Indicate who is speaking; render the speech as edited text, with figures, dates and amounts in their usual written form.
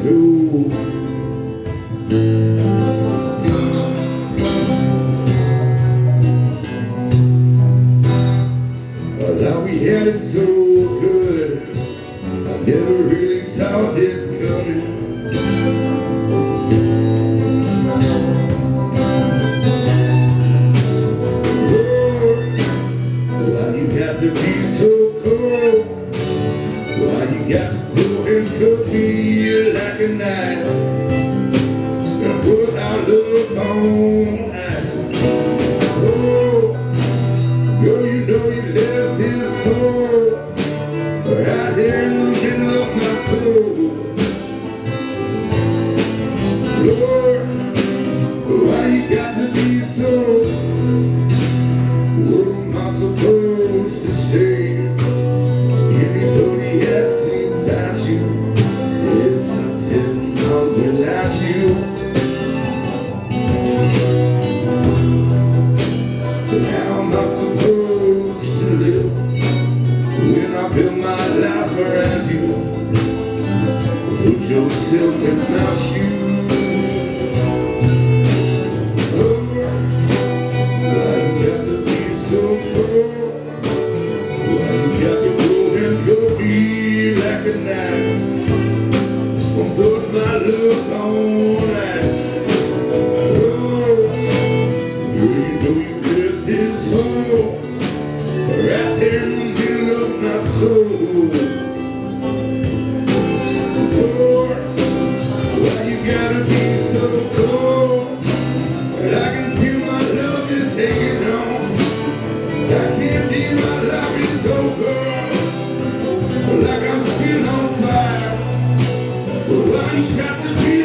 Speaker 1: through. Thought we had it so good, I never really saw this coming. Why you got to be so cold? Why you got to go and cut me like a knife and put our love on ice? Oh, girl, you know you left this hole right there in the middle of my soul. Lord, why you got to be so? What am I supposed to say? Anybody asking about you, yes, I tell them I'm without you. But how am I supposed to live when I build my life around you? Put yourself in my shoes. Like a knife, I'm putting my love on ice. Oh, girl, you know you left this hole right there in the middle of my soul. Lord, why you gotta be so cold? But I can feel my love is hanging on. I can't feel my love is over. Like I'm still on fire. Why you got to be